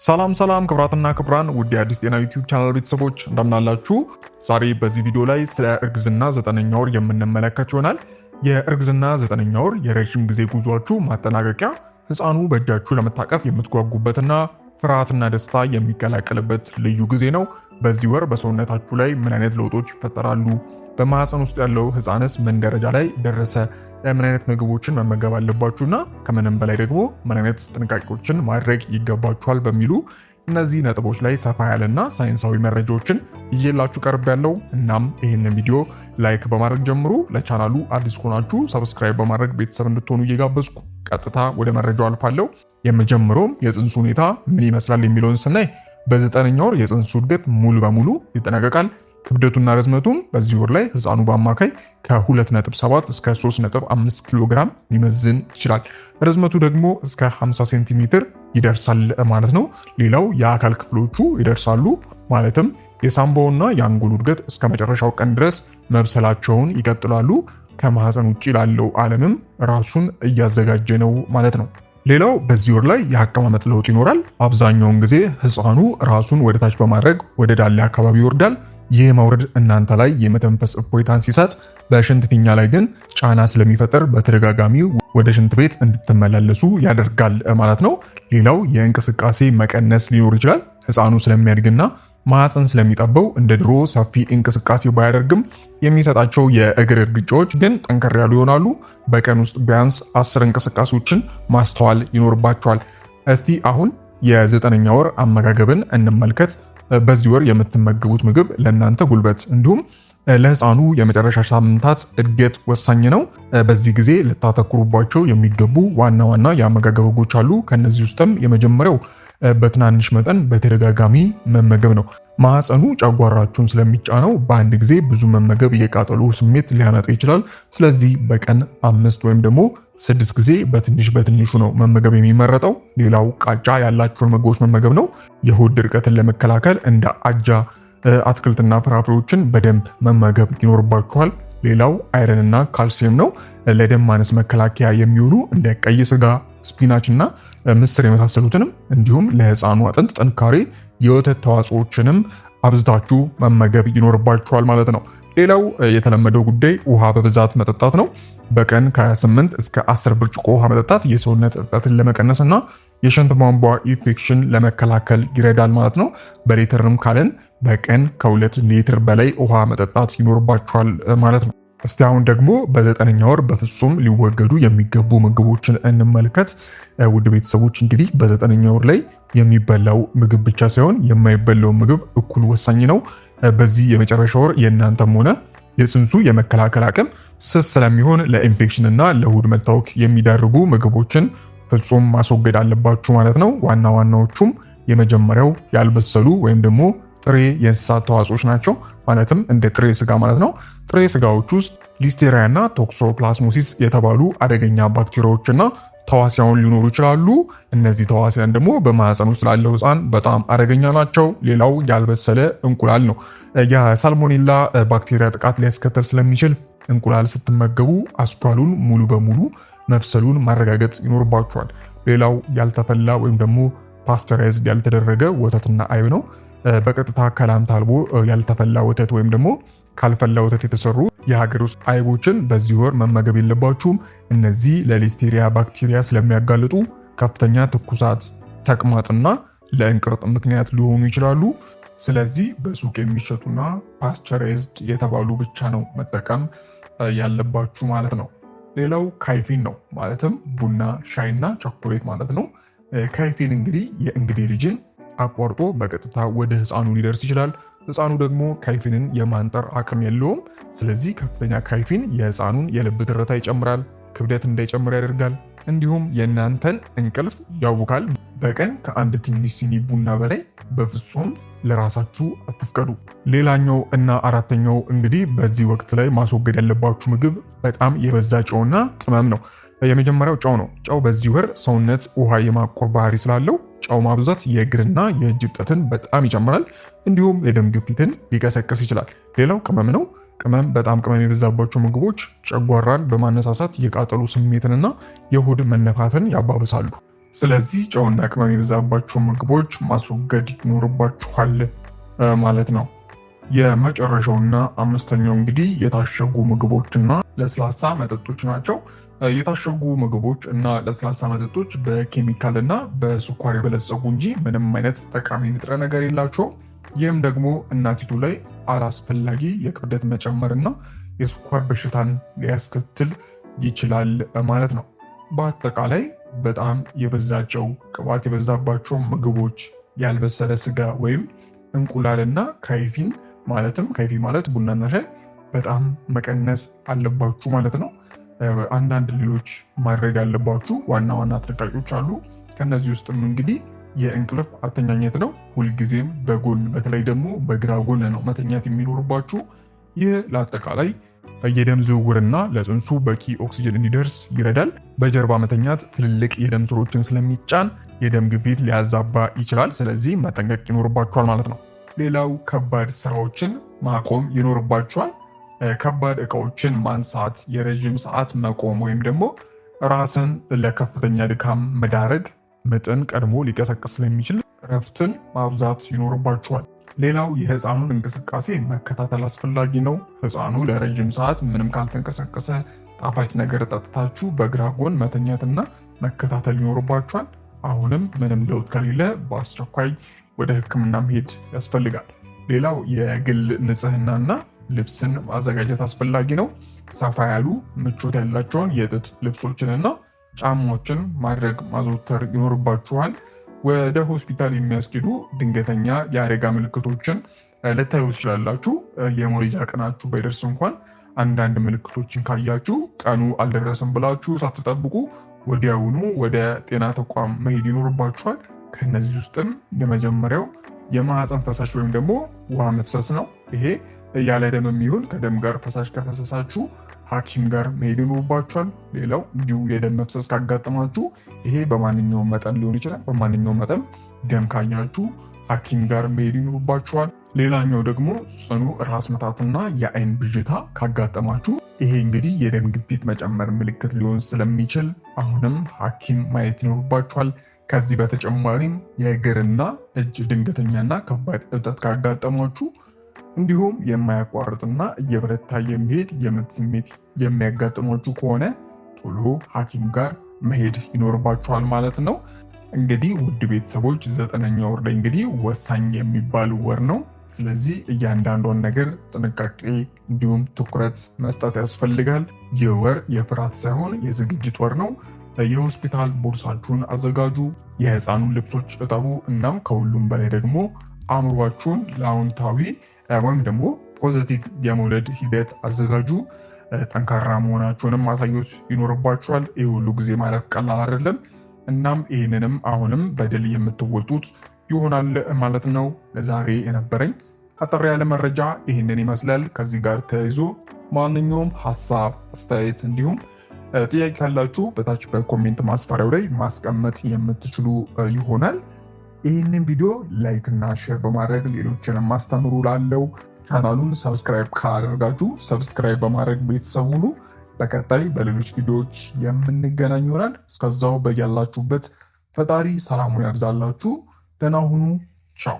ሰላም ክብራትና ክብራን ውድ የአዲስ ጤና ዩቲዩብ ቻናል ቤተሰቦች እንደምናላችሁ። ዛሬ በዚህ ቪዲዮ ላይ ስለ እርግዝና 9ኛ ወር የምንመለከት ይሆናል። የእርግዝና 9ኛ ወር የረጅም ጊዜ ጉዟችሁ ማጠናቀቂያ፣ ህፃኑ በእጃችሁ ለመታቀፍ የምትጓጉበትና ፍርሃትና ደስታ የሚቀላቀልበት ልዩ ጊዜ ነው። በዚህ ወር በሰውነታችሁ ላይ ምን አይነት ለውጦች ይፈጠራሉ? በማህፀን ውስጥ ያለው ህፃንስ ምን ደረጃ ላይ ደረሰ? ምን አይነት ምግቦችን መመገብ አለባችሁና ከምንም በላይ ደግሞ ምን አይነት ጥንቃቄዎችን ማድረግ ይገባችኋል በሚሉ እነዚህ ነጥቦች ላይ ሰፋ ያለና ሳይንሳዊ መረጃዎችን ይዤላችሁ ቀርብ ያለው። እናም ይህንን ቪዲዮ ላይክ በማድረግ ጀምሩ። ለቻናሉ አዲስ ከሆናችሁ ሰብስክራይብ በማድረግ ቤተሰብ እንድትሆኑ እየጋበዝኩ ቀጥታ ወደ መረጃው አልፋለሁ። የመጀመሪያውም የጽንሱ ሁኔታ ምን ይመስላል የሚለውን ስናይ በ9ኛ ወር የጽንሱ እድገት ሙሉ በሙሉ ይጠናቀቃል። ክብደቱና ርዝመቱም በዚህ ወር ላይ ህፃኑ በአማካይ ከ2.7 እስከ 3.5 ኪሎ ግራም ሊመዝን ይችላል። ርዝመቱ ደግሞ እስከ 50 ሴንቲሜትር ይደርሳል ማለት ነው። ሌላው የአካል ክፍሎቹ ይደርሳሉ ማለትም የሳምባውና የአንጎሉ እድገት እስከ መጨረሻው ቀን ድረስ መብሰላቸውን ይቀጥላሉ። ከማህፀን ውጭ ላለው ዓለምም ራሱን እያዘጋጀ ነው ማለት ነው። ሌላው በዚህ ወር ላይ የአቀማመጥ ለውጥ ይኖራል። አብዛኛውን ጊዜ ህፃኑ ራሱን ወደታች በማድረግ ወደ ዳሌ አካባቢ ይወርዳል። ይህ መውረድ እናንተ ላይ የመተንፈስ እፎይታን ሲሰጥ፣ በሽንት ፊኛ ላይ ግን ጫና ስለሚፈጠር በተደጋጋሚ ወደ ሽንት ቤት እንድትመላለሱ ያደርጋል ማለት ነው። ሌላው የእንቅስቃሴ መቀነስ ሊኖር ይችላል። ህፃኑ ስለሚያድግና ማህፀን ስለሚጠበው እንደ ድሮ ሰፊ እንቅስቃሴ ባያደርግም የሚሰጣቸው የእግር እርግጫዎች ግን ጠንከር ያሉ ይሆናሉ። በቀን ውስጥ ቢያንስ 10 እንቅስቃሴዎችን ማስተዋል ይኖርባቸዋል። እስቲ አሁን የ9ኛ ወር አመጋገብን እንመልከት። በዚህ ወር የምትመገቡት ምግብ ለእናንተ ጉልበት እንዲሁም ለህፃኑ የመጨረሻ ሳምንታት እድገት ወሳኝ ነው። በዚህ ጊዜ ልታተኩሩባቸው የሚገቡ ዋና ዋና የአመጋገብ ህጎች አሉ። ከነዚህ ውስጥም የመጀመሪያው በትናንሽ መጠን በተደጋጋሚ መመገብ ነው። ማህፀኑ ጨጓራችሁን ስለሚጫነው በአንድ ጊዜ ብዙ መመገብ የቃጠሎ ስሜት ሊያመጣ ይችላል። ስለዚህ በቀን 5 ወይም ደግሞ 6 ጊዜ በትንሹ ነው መመገብ የሚመረጠው። ሌላው ቃጫ ያላቸውን ምግቦች መመገብ ነው። የሆድ ድርቀትን ለመከላከል እንደ አጃ፣ አትክልትና ፍራፍሬዎችን በደንብ መመገብ ይኖርባችኋል። ሌላው አይረንና ካልሲየም ነው። ለደም ማነስ መከላከያ የሚውሉ እንደ ቀይ ስጋ፣ ስፒናች እና ምስር የመሳሰሉትንም እንዲሁም ለህፃኑ አጥንት ጥንካሬ የወተት ተዋጽኦችንም አብዝታችሁ መመገብ ይኖርባችኋል ማለት ነው። ሌላው የተለመደው ጉዳይ ውሃ በብዛት መጠጣት ነው። በቀን ከ8 እስከ 10 ብርጭቆ ውሃ መጠጣት የሰውነት እብጠትን ለመቀነስና የሽንት ቧንቧ ኢንፌክሽን ለመከላከል ይረዳል ማለት ነው። በሊትርም ካለን በቀን ከ2 ሊትር በላይ ውሃ መጠጣት ይኖርባችኋል ማለት ነው። እስቲ አሁን ደግሞ በ9ኛ ወር በፍጹም ሊወገዱ የሚገቡ ምግቦችን እንመልከት። ውድ ቤተሰቦች እንግዲህ በ9ኛ ወር ላይ የሚበላው ምግብ ብቻ ሳይሆን የማይበላው ምግብ እኩል ወሳኝ ነው። በዚህ የመጨረሻ ወር የእናንተም ሆነ የጽንሱ የመከላከል አቅም ስስ ስለሚሆን ለኢንፌክሽን እና ለሆድ መታወክ የሚዳርጉ ምግቦችን ፍጹም ማስወገድ አለባችሁ ማለት ነው። ዋና ዋናዎቹም የመጀመሪያው ያልበሰሉ ወይም ደግሞ ጥሬ የእንስሳት ተዋጽኦች ናቸው። ማለትም እንደ ጥሬ ስጋ ማለት ነው። ጥሬ ስጋዎች ውስጥ ሊስቴሪያ እና ቶክሶፕላስሞሲስ የተባሉ አደገኛ ባክቴሪያዎችና ተዋሲያን ሊኖሩ ይችላሉ። እነዚህ ተዋሲያን ደግሞ በማህፀን ውስጥ ላለው ህፃን በጣም አደገኛ ናቸው። ሌላው ያልበሰለ እንቁላል ነው። የሳልሞኔላ ባክቴሪያ ጥቃት ሊያስከትል ስለሚችል እንቁላል ስትመገቡ አስኳሉን ሙሉ በሙሉ መብሰሉን ማረጋገጥ ይኖርባችኋል። ሌላው ያልተፈላ ወይም ደግሞ ፓስተራይዝድ ያልተደረገ ወተትና አይብ ነው። በቀጥታ ከላም ታልቦ ያልተፈላ ወተት ወይም ደግሞ ካልፈላ ወተት የተሰሩ የሀገር ውስጥ አይቦችን በዚህ ወር መመገብ የለባችሁም። እነዚህ ለሊስቴሪያ ባክቴሪያ ስለሚያጋልጡ ከፍተኛ ትኩሳት፣ ተቅማጥና ለእንቅርት ምክንያት ሊሆኑ ይችላሉ። ስለዚህ በሱቅ የሚሸጡና ፓስቸራይዝድ የተባሉ ብቻ ነው መጠቀም ያለባችሁ ማለት ነው። ሌላው ካይፊን ነው። ማለትም ቡና፣ ሻይና ቸኮሌት ማለት ነው። ካይፊን እንግዲህ የእንግዴ ልጅን አቋርጦ በቀጥታ ወደ ህፃኑ ሊደርስ ይችላል። ህፃኑ ደግሞ ካይፊንን የማንጠር አቅም የለውም። ስለዚህ ከፍተኛ ካይፊን የህፃኑን የልብ ትርታ ይጨምራል፣ ክብደት እንዳይጨምር ያደርጋል፣ እንዲሁም የእናንተን እንቅልፍ ያውካል። በቀን ከአንድ ትንሽ ሲኒ ቡና በላይ በፍጹም ለራሳችሁ አትፍቀዱ። ሌላኛው እና አራተኛው እንግዲህ በዚህ ወቅት ላይ ማስወገድ ያለባችሁ ምግብ በጣም የበዛ ጨውና ቅመም ነው። የመጀመሪያው ጨው ነው። ጨው በዚህ ወር ሰውነት ውሃ የማቆር ባህሪ ስላለው ጨው ማብዛት የእግርና የእጅ እብጠትን በጣም ይጨምራል፣ እንዲሁም የደም ግፊትን ሊቀሰቅስ ይችላል። ሌላው ቅመም ነው። በጣም ቅመም የበዛባቸው ምግቦች ጨጓራን በማነሳሳት የቃጠሎ ስሜትንና የሆድ መነፋትን ያባብሳሉ። ስለዚህ ጨውና ቅመም የበዛባቸው ምግቦች ማስወገድ ይኖርባችኋል ማለት ነው። የመጨረሻውና አምስተኛው እንግዲህ የታሸጉ ምግቦችና ለስላሳ መጠጦች ናቸው። የታሸጉ ምግቦች እና ለስላሳ መጠጦች በኬሚካል እና በስኳር የበለጸጉ እንጂ ምንም አይነት ጠቃሚ ንጥረ ነገር የላቸውም። ይህም ደግሞ እናቲቱ ላይ አላስፈላጊ የክብደት መጨመርና የስኳር በሽታን ሊያስከትል ይችላል ማለት ነው። በአጠቃላይ በጣም የበዛ ጨው፣ ቅባት የበዛባቸው ምግቦች፣ ያልበሰለ ስጋ ወይም እንቁላልና ካይፊን ማለትም ካይፊ ማለት ቡናና ሻይ በጣም መቀነስ አለባችሁ ማለት ነው። አንዳንድ ሌሎች ማድረግ ያለባችሁ ዋና ዋና ጥንቃቄዎች አሉ። ከነዚህ ውስጥም እንግዲህ የእንቅልፍ አተኛኘት ነው። ሁልጊዜም በጎን በተለይ ደግሞ በግራ ጎን ነው መተኛት የሚኖርባችሁ። ይህ ለአጠቃላይ የደም ዝውውርና ለጽንሱ በቂ ኦክሲጅን እንዲደርስ ይረዳል። በጀርባ መተኛት ትልልቅ የደም ስሮችን ስለሚጫን የደም ግፊት ሊያዛባ ይችላል። ስለዚህ መጠንቀቅ ይኖርባችኋል ማለት ነው። ሌላው ከባድ ስራዎችን ማቆም ይኖርባችኋል። ከባድ እቃዎችን ማንሳት፣ የረዥም ሰዓት መቆም ወይም ደግሞ ራስን ለከፍተኛ ድካም መዳረግ ምጥን ቀድሞ ሊቀሰቅስ ስለሚችል እረፍትን ማብዛት ይኖርባችኋል። ሌላው የህፃኑን እንቅስቃሴ መከታተል አስፈላጊ ነው። ህፃኑ ለረዥም ሰዓት ምንም ካልተንቀሳቀሰ ጣፋጭ ነገር ጠጥታችሁ በግራ ጎን መተኛትና መከታተል ይኖርባችኋል። አሁንም ምንም ለውጥ ከሌለ በአስቸኳይ ወደ ሕክምና መሄድ ያስፈልጋል። ሌላው የግል ንጽህናና ልብስን ማዘጋጀት አስፈላጊ ነው። ሰፋ ያሉ ምቾት ያላቸውን የጥጥ ልብሶችንና ጫማዎችን ማድረግ ማዘውተር ይኖርባችኋል። ወደ ሆስፒታል የሚያስኬዱ ድንገተኛ የአደጋ ምልክቶችን ልታዩ ትችላላችሁ። የመውለጃ ቀናችሁ ባይደርስ እንኳን አንዳንድ ምልክቶችን ካያችሁ ቀኑ አልደረሰም ብላችሁ ሳትጠብቁ ወዲያውኑ ወደ ጤና ተቋም መሄድ ይኖርባችኋል። ከነዚህ ውስጥም የመጀመሪያው የማህፀን ፈሳሽ ወይም ደግሞ ውሃ መፍሰስ ነው። ይሄ ያለ ደም የሚሆን ከደም ጋር ፈሳሽ ከፈሰሳችሁ ሐኪም ጋር መሄድ ይኖርባችኋል። ሌላው እንዲሁ የደም መፍሰስ ካጋጠማችሁ ይሄ በማንኛውም መጠን ሊሆን ይችላል። በማንኛውም መጠን ደም ካያችሁ ሐኪም ጋር መሄድ ይኖርባችኋል። ሌላኛው ደግሞ ጽኑ ራስ ምታትና የአይን ብዥታ ካጋጠማችሁ ይሄ እንግዲህ የደም ግፊት መጨመር ምልክት ሊሆን ስለሚችል አሁንም ሐኪም ማየት ይኖርባችኋል። ከዚህ በተጨማሪም የእግርና እጅ ድንገተኛና ከባድ እብጠት ካጋጠማችሁ እንዲሁም የማያቋርጥና እየበረታ የሚሄድ የምጥ ስሜት የሚያጋጥሟችሁ ከሆነ ቶሎ ሐኪም ጋር መሄድ ይኖርባችኋል ማለት ነው። እንግዲህ ውድ ቤተሰቦች 9ኛ ወር ላይ እንግዲህ ወሳኝ የሚባል ወር ነው። ስለዚህ እያንዳንዷን ነገር ጥንቃቄ እንዲሁም ትኩረት መስጠት ያስፈልጋል። ይህ ወር የፍርሃት ሳይሆን የዝግጅት ወር ነው። የሆስፒታል ቦርሳችሁን አዘጋጁ፣ የህፃኑን ልብሶች እጠቡ፣ እናም ከሁሉም በላይ ደግሞ አእምሯችሁን ለአዎንታዊ ወይም ደግሞ ፖዚቲቭ የመውለድ ሂደት አዘጋጁ። ጠንካራ መሆናችሁንም ማሳየት ይኖርባችኋል። ይህ ሁሉ ጊዜ ማለፍ ቀላል አይደለም። እናም ይህንንም አሁንም በድል የምትወጡት ይሆናል ማለት ነው። ለዛሬ የነበረኝ አጠር ያለ መረጃ ይህንን ይመስላል። ከዚህ ጋር ተያይዞ ማንኛውም ሀሳብ፣ አስተያየት እንዲሁም ጥያቄ ካላችሁ በታች በኮሜንት ማስፈሪያው ላይ ማስቀመጥ የምትችሉ ይሆናል። ይህንን ቪዲዮ ላይክ እና ሼር በማድረግ ሌሎችንም ማስተምሩ ላለው ቻናሉን ሰብስክራይብ ካላደረጋችሁ ሰብስክራይብ በማድረግ ቤተሰብ ሁኑ። በቀጣይ በሌሎች ቪዲዮዎች የምንገናኝ ይሆናል። እስከዛው በያላችሁበት ፈጣሪ ሰላሙን ያብዛላችሁ። ደህና ሁኑ። ቻው